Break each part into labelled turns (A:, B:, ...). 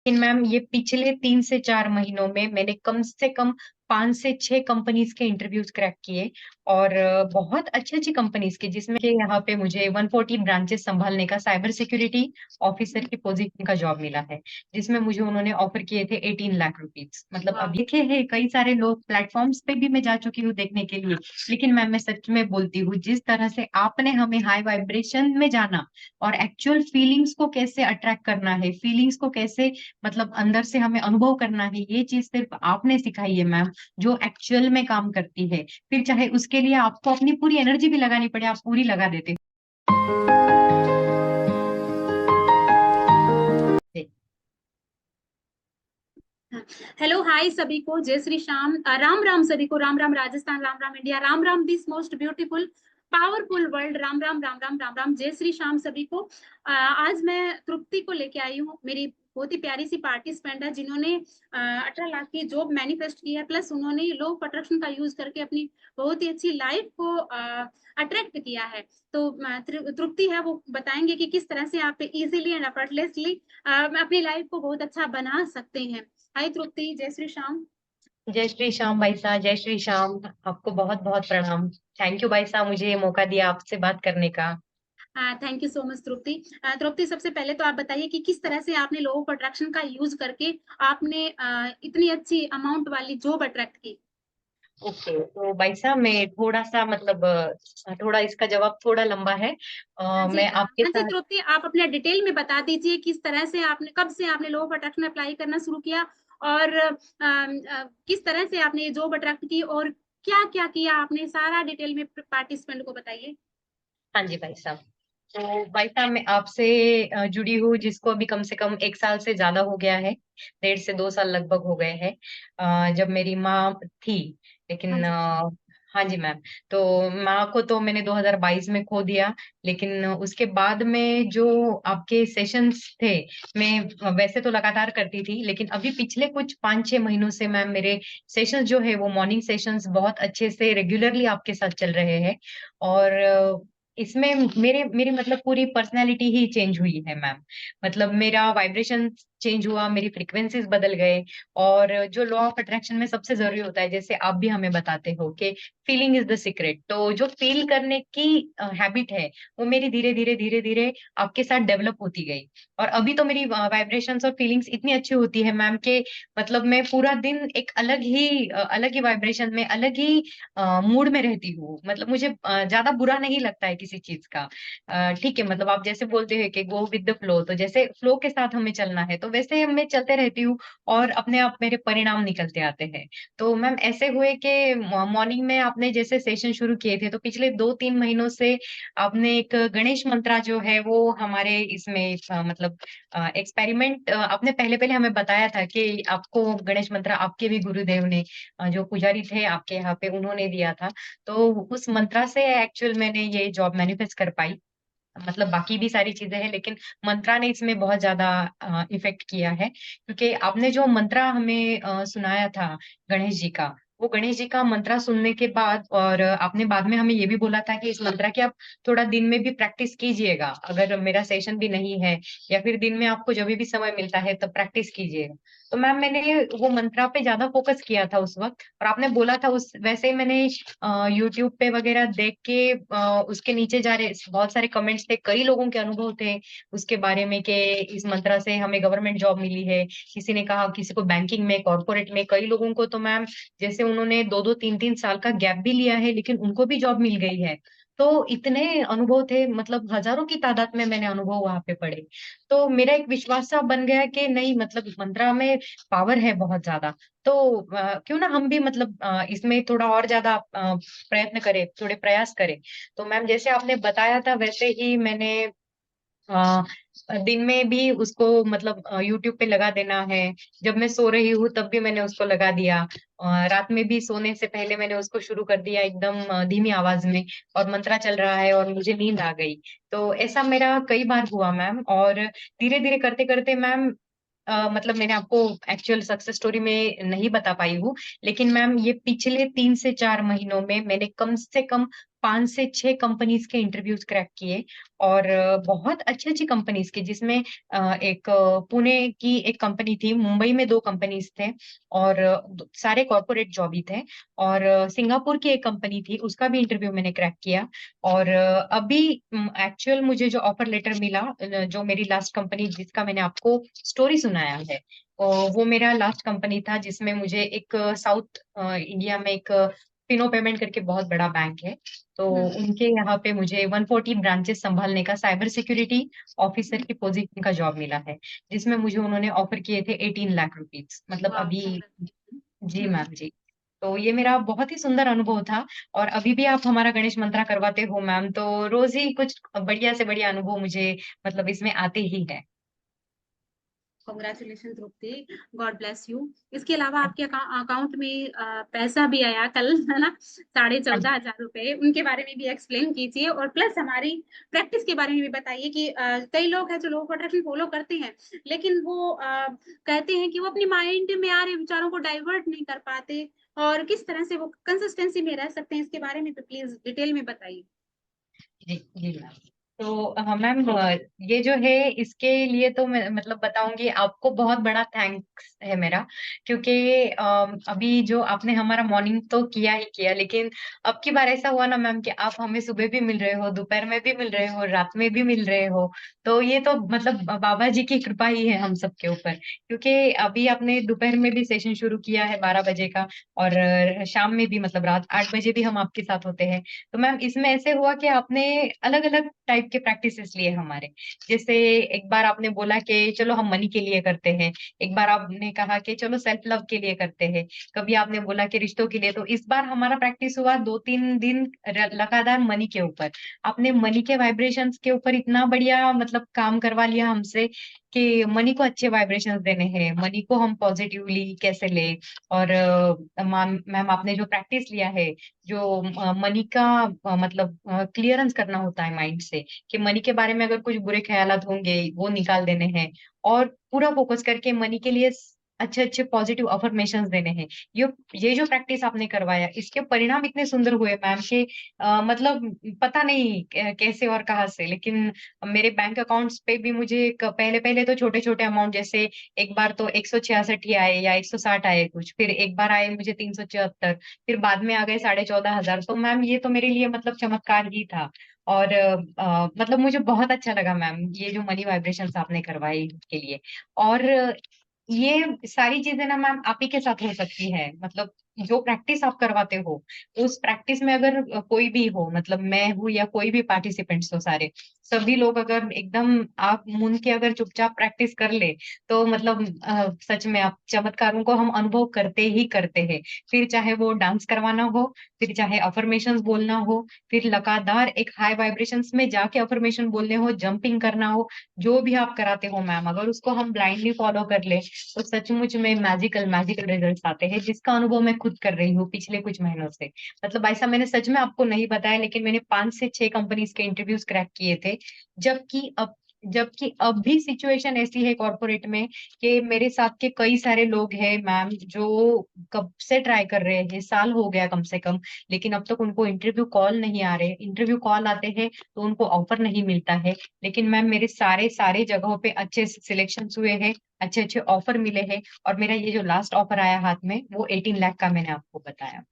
A: लेकिन मैम ये पिछले 3 से 4 महीनों में मैंने कम से कम 5 से 6 कंपनीज़ के इंटरव्यूज़ क्रैक किए और बहुत अच्छी-अच्छी कंपनीज़ के जिसमें कि यहाँ पे मुझे 140 ब्रांचेस सँभालने का साइबर सिक्योरिटी ऑफिसर की पोज़ीशन का जॉब मिला है, जिसमें मुझे उन्होंने ऑफ़र किए थे 18 लाख रुपीज़। मतलब अब
B: वाह!
A: देखे हैं कई सारे लोग प्लेटफ़ॉर्म्स पे भी मैं जा चुकी हूँ देखने के लिए, लेकिन मैम मैं सच में बोलती हूँ जिस तरह से आपने हमें हाई वाइब्रेशन में जाना और एक्चुअल फीलिंग्स को कैसे अट्रैक्ट करना है, फीलिंग्स को कैसे मतलब अंदर से हमें अनुभव करना है, ये चीज़ सिर्फ़ आपने सिखाई है मैम, जो एक्चुअल में काम करती है। फिर चाहे उसके लिए आपको अपनी पूरी एनर्जी भी लगानी पड़े, आप पूरी लगा देते हो। जी,
B: हाँ। हेलो, हाय सभी को, जय श्री श्याम, राम राम सभी को, Ram Ram Rajasthan, Ram Ram India, Ram Ram this most beautiful powerful world, Ram Ram Ram Ram Ram Ram, जय श्री श्याम सभी को। आज मैं तृप्ति को लेके आई हूँ, मेरी बहुत ही प्यारी सी पार्टिसिपेंट है जिन्होंने 18 लाख की जॉब मैनिफेस्ट की है, प्लस उन्होंने लॉ ऑफ अट्रैक्शन का यूज करके अपनी बहुत ही अच्छी लाइफ को अट्रैक्ट किया है। तो तृप्ति है, वो बताएंगे कि किस तरह से आप इजीली एंड एफर्टलेसली अपनी लाइफ को बहुत अच्छा बना सकते हैं। हाय तृप्ति, जय श्री श्याम।
A: जय श्री श्याम भाई साहब, जय श्री श्याम। आपको बहुत-बहुत प्रणाम। थैंक यू भाई साहब मुझे ये मौका दिया आपसे बात करने का।
B: थैंक यू सो मच तृप्ति। तृप्ति, सबसे पहले तो आप बताइए कि किस तरह से आपने लॉ ऑफ अट्रैक्शन का यूज करके आपने इतनी अच्छी अमाउंट वाली जॉब अट्रैक्ट की।
A: ओके, तो भाई साहब मैं थोड़ा-सा मतलब थोड़ा इसका जवाब थोड़ा लंबा है। मैं आपके
B: हाँ जी
A: साथ
B: तृप्ति, आप अपने डिटेल में बता दीजिए किस तरह से आपने, कब से आपने लॉ ऑफ अट्रैक्शन अप्लाई करना शुरू किया और किस तरह से आपने ये जॉब अट्रैक्ट की और क्या क्या किया आपने, सारा डिटेल में पार्टिसिपेंट को बताइए।
A: हाँ जी भाई साहब। तो भाई साहब मैं आपसे जुड़ी हूँ जिसको अभी कम से कम 1 साल से ज़्यादा हो गया है, डेढ़ से 2 साल लगभग हो गए हैं। जब मेरी माँ थी,
B: हाँ
A: लेकिन
B: जी।
A: हाँ जी मैम, तो माँ को तो मैंने 2022 में खो दिया, लेकिन उसके बाद में जो आपके सेशंस थे, मैं वैसे तो लगातार करती थी, लेकिन अभी पिछले कुछ 5-6 महीनों से मैम मेरे सेशंस जो है वो मॉर्निंग सेशंस बहुत अच्छे से रेगुलरली आपके साथ चल रहे हैं और इसमें मेरे मेरी मतलब पूरी पर्सनैलिटी ही चेंज हुई है मैम। मतलब मेरा वाइब्रेशन चेंज हुआ, मेरी फ्रीक्वेंसीज़ बदल गए और जो लॉ ऑफ अट्रैक्शन में सबसे ज़रूरी होता है, जैसे आप भी हमें बताते हो कि फीलिंग इज़ द सीक्रेट। तो जो फ़ील करने की हैबिट है, वो मेरी धीरे-धीरे, धीरे-धीरे आपके साथ डेवलप होती गई और अभी तो मेरी वाइब्रेशंस और फीलिंग्स इतनी अच्छी होती है मैम कि मतलब मैं पूरा दिन एक अलग ही वाइब्रेशन में, अलग ही मूड में रहती हूँ। मतलब मुझे ज़्यादा बुरा नहीं लगता है किसी चीज़ का। ठीक है, मतलब आप जैसे बोलते हैं कि गो विद द फ्लो, तो जैसे फ्लो के साथ हमें चलना है, तो वैसे मैं चलते रहती हूँ और अपने आप मेरे परिणाम निकलते आते हैं। तो मैम ऐसे हुए कि मॉर्निंग में आपने जैसे सेशन शुरू किए थे, तो पिछले 2-3 महीनों से आपने एक गणेश मंत्रा जो है वो हमारे इसमें मतलब एक्सपेरिमेंट आपने पहले-पहले हमें बताया था कि आपको गणेश मंत्र आपके भी गुरुदेव ने जो पुजारी थे आपके यहाँ पे उन्होंने दिया था। तो उस मंत्रा से एक्चुअल मैंने ये जॉब मैनिफेस्ट कर पाई। मतलब बाकी भी सारी चीज़ें हैं लेकिन मंत्रा ने इसमें बहुत ज़्यादा इफ़ेक्ट किया है क्योंकि आपने जो मंत्रा हमें सुनाया था गणेश जी का, वो गणेश जी का मंत्रा सुनने के बाद और आपने बाद में हमें ये भी बोला था कि इस मंत्रा की आप थोड़ा दिन में भी प्रैक्टिस कीजिएगा, अगर मेरा सेशन भी नहीं है या फिर दिन में आपको जभी भी समय मिलता है तब प्रैक्टिस कीजिएगा। तो मैम मैंने वो मंत्रा पे ज़्यादा फ़ोकस किया था उस वक़्त और आपने बोला था उस वैसे ही मैंने यूट्यूब पे वगैरह देख के उसके नीचे जा रहे बहुत सारे कमेंट्स थे, कई लोगों के अनुभव थे उसके बारे में कि इस मंत्रा से हमें गवर्नमेंट जॉब मिली है। किसी ने कहा किसी को बैंकिंग में, कॉर्पोरेट में, कई लोगों को तो मैम जैसे उन्होंने 2-2 3-3 साल का गैप भी लिया है लेकिन उनको भी जॉब मिल गई है। तो इतने अनुभव थे मतलब हज़ारों की तादाद में मैंने अनुभव वहाँ पे पढ़े। तो मेरा एक विश्वास सा बन गया कि नहीं मतलब मंत्रा में पावर है बहुत ज़्यादा। तो क्यों ना हम भी मतलब इसमें थोड़ा और ज़्यादा प्रयत्न करें, थोड़े प्रयास करें। तो मैम जैसे आपने बताया था वैसे ही मैंने अ, दिन में भी उसको मतलब यूट्यूब पे लगा देना है। जब मैं सो रही हूँ तब भी मैंने उसको लगा दिया। रात में भी सोने से पहले मैंने उसको शुरू कर दिया एकदम धीमी आवाज़ में और मंत्रा चल रहा है और मुझे नींद आ गई। तो ऐसा मेरा कई बार हुआ मैम और धीरे-धीरे करते-करते मैम मतलब मैंने आपको एक्चुअल सक्सेस स्टोरी में नहीं बता पाई हूँ, लेकिन मैम ये पिछले 3 से 4 महीनों में मैंने कम से कम 5 से 6 कंपनीज के इंटरव्यूज क्रैक किए और बहुत अच्छी-अच्छी कंपनीज के, जिसमें एक पुणे की एक कंपनी थी, मुंबई में 2 कंपनीज थे और सारे कॉर्पोरेट जॉब ही थे और सिंगापुर की एक कंपनी थी, उसका भी इंटरव्यू मैंने क्रैक किया और अभी एक्चुअल मुझे जो ऑफर लेटर मिला, जो मेरी लास्ट कंपनी जिसका मैंने आपको स्टोरी सुनाया है, वो मेरा लास्ट कंपनी था जिसमें मुझे एक साउथ इंडिया में एक फिनो पेमेंट करके बहुत बड़ा बैंक है, तो
B: हम्म,
A: उनके यहाँ पे मुझे 140 ब्रांचेस संभालने का साइबर सिक्योरिटी ऑफिसर की पोजीशन का जॉब मिला है, जिसमें मुझे उन्होंने ऑफर किए थे 18 लाख रुपीज, मतलब
B: वाह,
A: अभी।
B: congratulations।
A: जी
B: हम्म।
A: मैम जी। तो ये मेरा बहुत ही सुंदर अनुभव था और अभी भी आप हमारा गणेश मंत्रा करवाते हो मैम, तो रोज ही कुछ बढ़िया से बढ़िया अनुभव मुझे मतलब इसमें आते ही है।
B: Congratulation Tripti, God bless you. इसके अलावा आपके अकाउंट में पैसा भी आया कल, है ना, ₹14,500, उनके बारे में भी एक्सप्लेन कीजिए और प्लस हमारी प्रैक्टिस के बारे में भी बताइए कि कई लोग हैं जो लोग अट्रैक्शन फॉलो करते हैं, लेकिन वो कहते हैं कि वो अपनी माइंड में आ रहे विचारों को डाइवर्ट नहीं कर पाते, और किस तरह से वो कंसिस्टेंसी में रह सकते हैं, इसके बारे में भी प्लीज डिटेल में बताइए।
A: जी जी मैम। तो मैम ये जो है इसके लिए तो मैं मतलब बताऊंगी आपको, बहुत बड़ा थैंक्स है मेरा, क्योंकि अभी जो आपने हमारा मॉर्निंग तो किया ही किया, लेकिन अब की बार ऐसा हुआ ना मैम कि आप हमें सुबह भी मिल रहे हो, दोपहर में भी मिल रहे हो, रात में भी मिल रहे हो, तो ये तो मतलब बाबा जी की कृपा ही है हम सबके ऊपर, क्योंकि अभी आपने दोपहर में भी सेशन शुरू किया है 12 बजे का और शाम में भी मतलब रात 8 बजे भी हम आपके साथ होते हैं। तो मैम इसमें ऐसे हुआ कि आपने अलग अलग टाइप के प्रैक्टिसेस लिए हमारे, जैसे एक बार आपने बोला कि चलो हम मनी के लिए करते हैं, एक बार आपने कहा कि चलो सेल्फ लव के लिए करते हैं, कभी आपने बोला कि रिश्तों के लिए, तो इस बार हमारा प्रैक्टिस हुआ 2-3 दिन लगातार मनी के ऊपर। आपने मनी के वाइब्रेशंस के ऊपर इतना बढ़िया मतलब काम करवा लिया हमसे कि मनी को अच्छे वाइब्रेशंस देने हैं, मनी को हम पॉजिटिवली कैसे ले, और मैम मैम आपने जो प्रैक्टिस लिया है, जो मनी का मतलब क्लियरेंस करना होता है माइंड से, कि मनी के बारे में अगर कुछ बुरे ख्यालात होंगे वो निकाल देने हैं और पूरा फोकस करके मनी के लिए अच्छे अच्छे पॉजिटिव अफर्मेशंस देने हैं। ये जो प्रैक्टिस आपने करवाया, इसके परिणाम इतने सुंदर हुए मैम के मतलब पता नहीं कैसे और कहाँ से, लेकिन मेरे बैंक अकाउंट्स पे भी मुझे पहले पहले तो छोटे छोटे अमाउंट, जैसे एक बार तो 166 ही आए या 160 आए कुछ, फिर एक बार आए मुझे 374, फिर बाद में आ गए 14,500। तो मैम ये तो मेरे लिए मतलब चमत्कार ही था और मतलब मुझे बहुत अच्छा लगा मैम ये जो मनी वाइब्रेशंस आपने करवाई के लिए। और ये सारी चीजें ना मैम आप ही के साथ हो सकती है, मतलब जो प्रैक्टिस आप करवाते हो, उस प्रैक्टिस में अगर कोई भी हो, मतलब मैं हूँ या कोई भी पार्टिसिपेंट्स हो, सारे सभी लोग अगर एकदम आप मुन के अगर चुपचाप प्रैक्टिस कर ले, तो मतलब सच में आप चमत्कारों को हम अनुभव करते ही करते हैं। फिर चाहे वो डांस करवाना हो, फिर चाहे अफर्मेशंस बोलना हो, फिर लगातार एक हाई वाइब्रेशंस में जाके अफर्मेशन बोलने हो, जंपिंग करना हो, जो भी आप कराते हो मैम, अगर उसको हम ब्लाइंडली फॉलो कर ले, तो सचमुच में मैजिकल मैजिकल रिजल्ट्स आते हैं, जिसका अनुभव मैं खुद कर रही हूँ पिछले कुछ महीनों से। मतलब ऐसा मैंने सच में आपको नहीं बताया, लेकिन मैंने 5 से 6 कंपनीज के इंटरव्यूज क्रैक किए थे, जबकि अब भी सिचुएशन ऐसी है कॉर्पोरेट में कि मेरे साथ के कई सारे लोग हैं मैम जो कब से ट्राई कर रहे हैं, साल हो गया कम से कम, लेकिन अब तक उनको इंटरव्यू कॉल नहीं आ रहे, इंटरव्यू कॉल आते हैं तो उनको ऑफर नहीं मिलता है। लेकिन मैम मेरे सारे सारे जगहों पे अच्छे सिलेक्शन हुए हैं, अच्छे अच्छे ऑफर मिले हैं, और मेरा ये जो लास्ट ऑफर आया हाथ में वो 18 लाख का मैंने आपको बताया।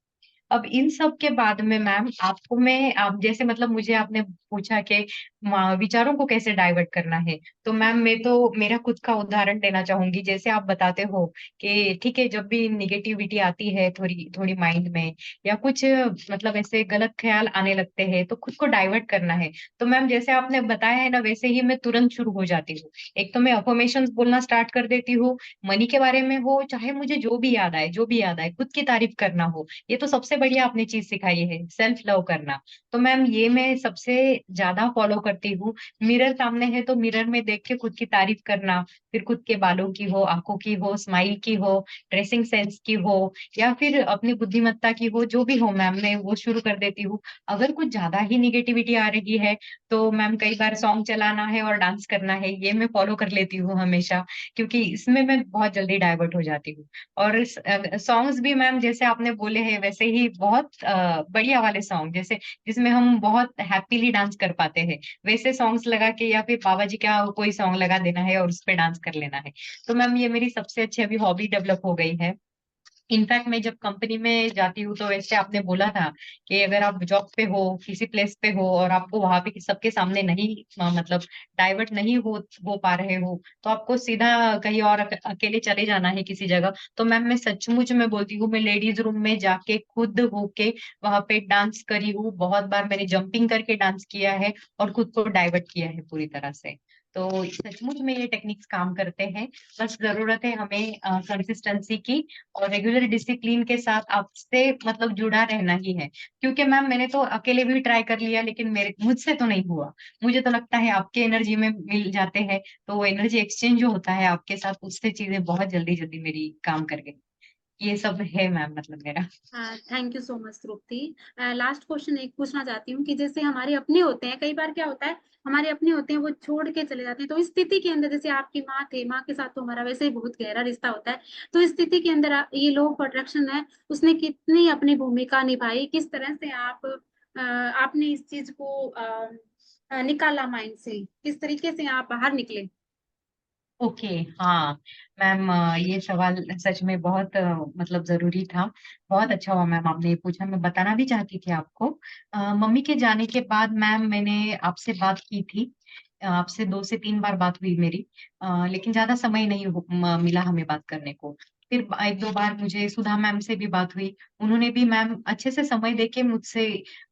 A: अब इन सब के बाद में मैम आपको मैं, आप जैसे मतलब मुझे आपने पूछा कि विचारों को कैसे डाइवर्ट करना है, तो मैम मैं तो मेरा खुद का उदाहरण देना चाहूंगी, जैसे आप बताते हो कि ठीक है जब भी निगेटिविटी आती है थोड़ी थोड़ी माइंड में, या कुछ मतलब ऐसे गलत ख्याल आने लगते हैं, तो खुद को डाइवर्ट करना है। तो मैम जैसे आपने बताया है ना, वैसे ही मैं तुरंत शुरू हो जाती हूँ। एक तो मैं अफर्मेशंस बोलना स्टार्ट कर देती हूँ, मनी के बारे में हो, चाहे मुझे जो भी याद आए, जो भी याद आए, खुद की तारीफ करना हो, ये तो सबसे बढ़िया आपने चीज सिखाई है, सेल्फ लव करना। तो मैम ये मैं सबसे ज्यादा फॉलो करती हूँ। मिरर सामने है तो मिरर में देख के खुद की तारीफ करना, फिर खुद के बालों की हो, आंखों की हो, स्माइल की हो, ड्रेसिंग सेंस की हो, या फिर अपनी बुद्धिमत्ता की हो, जो भी हो मैम मैं वो शुरू कर देती हूँ। अगर कुछ ज्यादा ही निगेटिविटी आ रही है तो मैम कई बार सॉन्ग चलाना है और डांस करना है, ये मैं फॉलो कर लेती हूँ हमेशा, क्योंकि इसमें मैं बहुत जल्दी डाइवर्ट हो जाती हूँ। और सॉन्ग्स भी मैम जैसे आपने बोले हैं वैसे ही बहुत बढ़िया वाले सॉन्ग, जैसे जिसमें हम बहुत हैप्पीली डांस कर पाते हैं, वैसे सॉन्ग्स लगा के, या फिर बाबा जी का कोई सॉन्ग लगा देना है और उस पे डांस कर लेना है। तो मैम ये मेरी सबसे अच्छी अभी हॉबी डेवलप हो गई है। इनफैक्ट मैं जब कंपनी में जाती हूँ, तो वैसे आपने बोला था कि अगर आप जॉब पे हो, किसी प्लेस पे हो, और आपको वहां पे सबके सामने नहीं मतलब डाइवर्ट नहीं हो पा रहे हो, तो आपको सीधा कहीं और अकेले चले जाना है किसी जगह। तो मैम मैं सचमुच में बोलती हूँ, मैं लेडीज रूम में जाके खुद होके वहां पे डांस करी हूँ, बहुत बार मैंने जंपिंग करके डांस किया है और खुद को डाइवर्ट किया है पूरी तरह से। तो सचमुच में ये टेक्निक्स काम करते हैं। बस जरूरत है हमें कंसिस्टेंसी की, और रेगुलर डिसिप्लिन के साथ आपसे मतलब जुड़ा रहना ही है। क्योंकि मैम मैंने तो अकेले भी ट्राई कर लिया, लेकिन मेरे मुझसे तो नहीं हुआ। मुझे तो लगता है आपके एनर्जी में मिल जाते हैं, तो वो एनर्जी एक्सचेंज जो होता है आपके साथ, उससे चीजें बहुत जल्दी जल्दी मेरी काम कर गई। ये सब है मैम, मतलब मेरा।
B: Thank you so much Tripti. Last question एक पूछना चाहती हूँ कि जैसे हमारे अपने होते हैं, कई बार क्या होता है, हमारे अपने होते हैं वो छोड़ के चले जाते हैं, तो इस स्थिति के अंदर जैसे आपकी माँ थे, माँ के साथ तो हमारा वैसे ही बहुत गहरा रिश्ता होता है, तो इस स्थिति के अंदर ये लॉ ऑफ अट्रैक्शन है, उसने कितनी अपनी भूमिका निभाई, किस तरह से आपने इस चीज को निकाला माइंड से, किस तरीके से आप बाहर निकले?
A: ओके। हाँ मैम, ये सवाल सच में बहुत मतलब जरूरी था। बहुत अच्छा हुआ मैम आपने ये पूछा, मैं बताना भी चाहती थी आपको। मम्मी के जाने के बाद मैम मैंने आपसे बात की थी। आपसे 2 से 3 बार बात हुई मेरी, लेकिन ज्यादा समय नहीं मिला हमें बात करने को। फिर 1-2 बार मुझे सुधा मैम से भी बात हुई। उन्होंने भी मैम अच्छे से समय देके मुझसे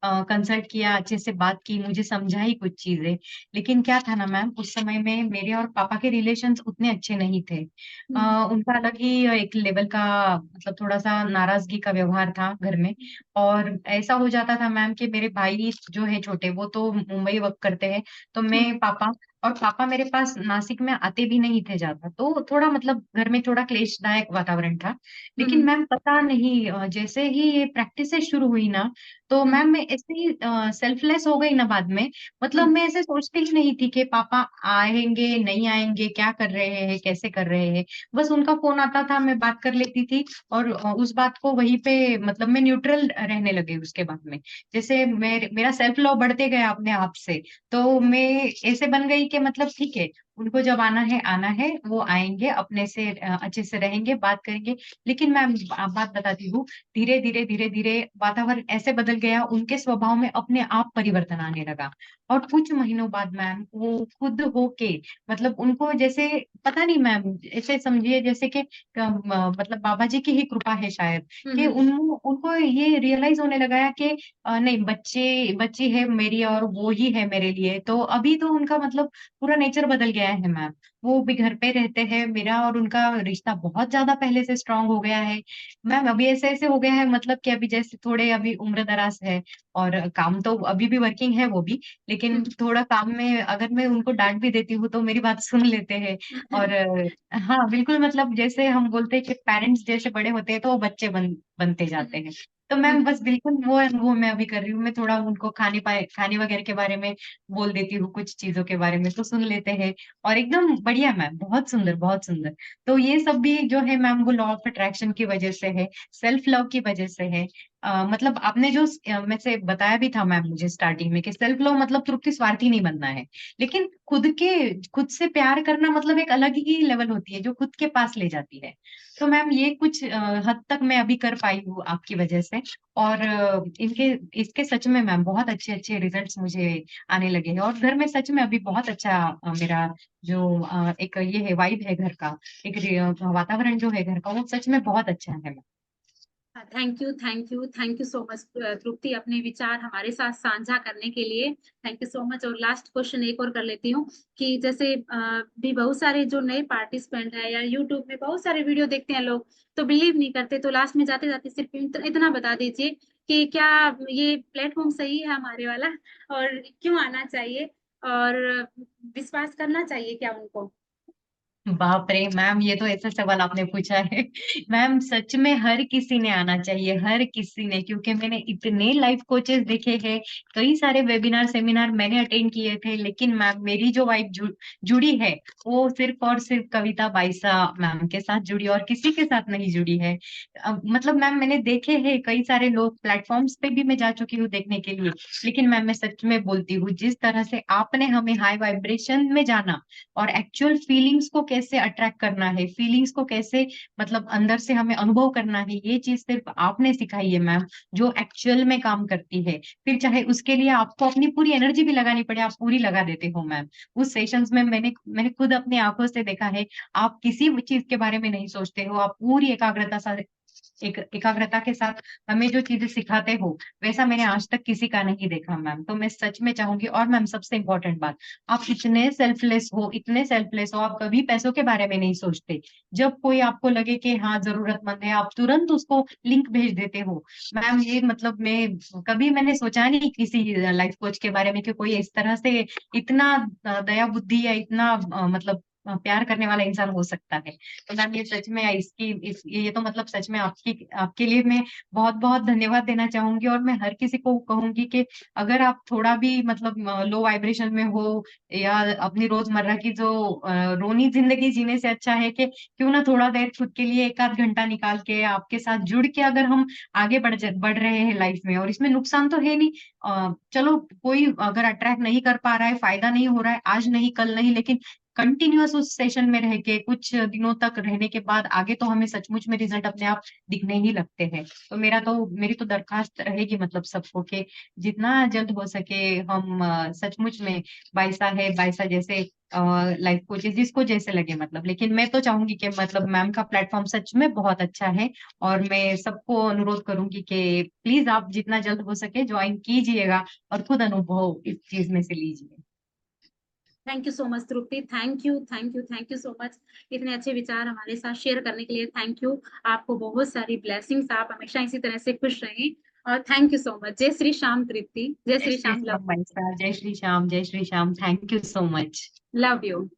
A: कंसल्ट किया, अच्छे से बात की, मुझे समझाई कुछ चीजें। लेकिन क्या था ना मैम, उस समय में मेरे और पापा के रिलेशंस उतने अच्छे नहीं थे।
B: हम्म।
A: उनका अलग ही एक लेवल का मतलब थोड़ा सा नाराजगी का व्यवहार था घर में। और ऐसा हो जाता था मैम कि मेरे भाई जो है छोटे, वो तो मुंबई वर्क करते हैं, तो
B: हम्म।
A: मैं पापा, और पापा मेरे पास नासिक में आते भी नहीं थे ज्यादा, तो थोड़ा मतलब घर में थोड़ा क्लेशदायक वातावरण था। लेकिन
B: हम्म।
A: मैम पता नहीं, जैसे ही ये प्रैक्टिस शुरू हुई ना, तो
B: हम्म।
A: मैम मैं ऐसे ही सेल्फलेस हो गई ना बाद में। मतलब
B: हम्म।
A: मैं ऐसे सोचती ही नहीं थी कि पापा आएंगे नहीं आएंगे, क्या कर रहे हैं, कैसे कर रहे हैं। बस उनका फोन आता था, मैं बात कर लेती थी, और उस बात को वहीं पे मतलब मैं न्यूट्रल रहने लगी उसके बाद में। जैसे मेरा सेल्फ लव बढ़ते गया अपने आप से। तो मैं ऐसे बन गई कि मतलब ठीक है, उनको जब आना है आना है, वो आएंगे अपने से, अच्छे से रहेंगे, बात करेंगे। लेकिन मैं बात बताती हूँ, धीरे धीरे वातावरण ऐसे बदल गया, उनके स्वभाव में अपने आप परिवर्तन आने लगा। और कुछ महीनों बाद मैम वो खुद होके, मतलब उनको जैसे, पता नहीं मैम, ऐसे समझिए जैसे कि मतलब बाबा जी की ही कृपा है शायद, कि
B: हम्म।
A: उनको ये रियलाइज होने लगा है कि नहीं, बच्चे बच्ची है मेरी और वो ही है मेरे लिए। तो अभी तो उनका मतलब पूरा नेचर बदल गया है मैम। वो भी घर पे रहते हैं, मेरा और उनका रिश्ता बहुत ज्यादा पहले से स्ट्रांग हो गया है मैम। अभी ऐसे ऐसे हो गया है, मतलब कि अभी जैसे थोड़े अभी उम्र दराज है, और काम तो अभी भी वर्किंग है वो भी, लेकिन थोड़ा काम में अगर मैं उनको डांट भी देती हूँ तो मेरी बात सुन लेते हैं। और हाँ बिल्कुल, मतलब जैसे हम बोलते हैं कि पेरेंट्स जैसे बड़े होते हैं, तो वो बच्चे बनते जाते हैं। तो मैम बस बिल्कुल वो अनुभव मैं अभी कर रही हूँ। मैं थोड़ा उनको खाने वगैरह के बारे में बोल देती हूँ, कुछ चीजों के बारे में तो सुन लेते हैं। और एकदम बढ़िया मैम, बहुत सुंदर बहुत सुंदर। तो ये सब भी जो है मैम, वो लॉ ऑफ अट्रैक्शन की वजह से है, सेल्फ लव की वजह से है। मतलब आपने जो मैं से बताया भी था मैम मुझे स्टार्टिंग में, कि सेल्फ लव मतलब तृप्ति स्वार्थी नहीं बनना है, लेकिन खुद से प्यार करना मतलब एक अलग ही लेवल होती है, जो खुद के पास ले जाती है। तो मैम ये कुछ हद तक मैं अभी कर पाई हूँ आपकी वजह से। और इनके इसके सच में मैम बहुत अच्छे अच्छे रिजल्ट्स मुझे आने लगे हैं, और घर में सच में अभी बहुत अच्छा मेरा जो एक ये है वाइब है घर का, एक वातावरण जो है घर का, वो सच में बहुत अच्छा है।
B: Thank you, thank you, thank you so much Tripti, अपने विचार हमारे साथ साझा करने के लिए। Thank you so much. और लास्ट क्वेश्चन एक और कर लेती हूँ कि जैसे भी बहुत सारे जो नए पार्टिसिपेंट है, या यूट्यूब में बहुत सारे वीडियो देखते हैं लोग, तो बिलीव नहीं करते, तो लास्ट में जाते जाते सिर्फ इतना बता दीजिए कि क्या ये प्लेटफॉर्म सही है हमारे वाला, और क्यों आना चाहिए, और विश्वास करना चाहिए क्या उनको?
A: बाप रे मैम, ये तो ऐसा सवाल आपने पूछा है। मैम सच में हर किसी ने आना चाहिए, हर किसी ने, क्योंकि मैंने इतने लाइफ कोचेस देखे हैं, कई सारे वेबिनार सेमिनार मैंने अटेंड किए थे, लेकिन मैम मेरी जो वाइफ जुड़ी है वो सिर्फ और सिर्फ कविता बाईसा मैम के साथ जुड़ी, और किसी के साथ नहीं जुड़ी है। मतलब मैम मैंने देखे हैं कई सारे लोग, प्लेटफॉर्म्स पे भी मैं जा चुकी हूँ देखने के लिए, लेकिन मैम मैं सच में बोलती हूँ, जिस तरह से आपने हमें हाई वाइब्रेशन में जाना और एक्चुअल फीलिंग्स को कैसे अट्रैक्ट करना है, फीलिंग्स को कैसे मतलब अंदर से हमें अनुभव करना है, ये चीज सिर्फ आपने सिखाई है मैम, जो एक्चुअल में काम करती है। फिर चाहे उसके लिए आपको अपनी पूरी एनर्जी भी लगानी पड़े, आप पूरी लगा देते हो मैम। उस सेशंस में मैंने मैंने खुद अपनी आंखों से देखा है, आप किसी भी चीज के बारे में नहीं सोचते हो, आप पूरी एकाग्रता के साथ हमें जो चीजें सिखाते हो, वैसा मैंने आज तक किसी का नहीं देखा मैम। तो मैं सच में चाहूंगी, और मैम सबसे इम्पोर्टेंट बात, आप इतने सेल्फलेस हो, इतने सेल्फलेस हो, आप कभी पैसों के बारे में नहीं सोचते। जब कोई आपको लगे कि हाँ जरूरतमंद है, आप तुरंत उसको लिंक भेज देते हो। मैम ये मतलब कभी मैंने सोचा नहीं किसी लाइफ कोच के बारे में कि कोई इस तरह से इतना दया बुद्धि या इतना मतलब प्यार करने वाला इंसान हो सकता है। तो मैम ये सच में ये तो मतलब सच में आपके लिए मैं बहुत बहुत धन्यवाद देना चाहूंगी, और मैं हर किसी को कहूंगी कि अगर आप थोड़ा भी मतलब लो वाइब्रेशन में हो, या अपनी रोजमर्रा की जो रोनी जिंदगी जीने से अच्छा है कि क्यों ना थोड़ा देर खुद के लिए एक आध घंटा निकाल के आपके साथ जुड़ के अगर हम आगे बढ़ रहे हैं लाइफ में, और इसमें नुकसान तो है नहीं। चलो कोई अगर अट्रैक्ट नहीं कर पा रहा है, फायदा नहीं हो रहा है, आज नहीं कल नहीं, लेकिन कंटिन्यूअस उस सेशन में रह के कुछ दिनों तक रहने के बाद आगे तो हमें सचमुच में रिजल्ट अपने आप दिखने ही लगते हैं। तो मेरी तो दरखास्त रहेगी मतलब सबको कि जितना जल्द हो सके हम सचमुच में बाइसा है, बाइसा जैसे लाइफ कोचेस जिसको जैसे लगे मतलब, लेकिन मैं तो चाहूंगी कि मतलब मैम का प्लेटफॉर्म सच में बहुत अच्छा है, और मैं सबको अनुरोध करूंगी कि प्लीज आप जितना जल्द हो सके ज्वाइन कीजिएगा और खुद अनुभव इस चीज में से लीजिए।
B: Thank you so much Tripti, thank you thank you thank you so much, इतने अच्छे विचार हमारे साथ शेयर करने के लिए थैंक यू। आपको बहुत सारी ब्लेसिंग्स, आप हमेशा इसी तरह से खुश रहें, और थैंक यू सो मच। जय श्री श्याम तृप्ति, जय
A: जय
B: श्री
A: श्री
B: श्याम,
A: श्याम बाइसा, जय श्री श्याम, जय Shri Shyam, thank you so much.
B: Love you.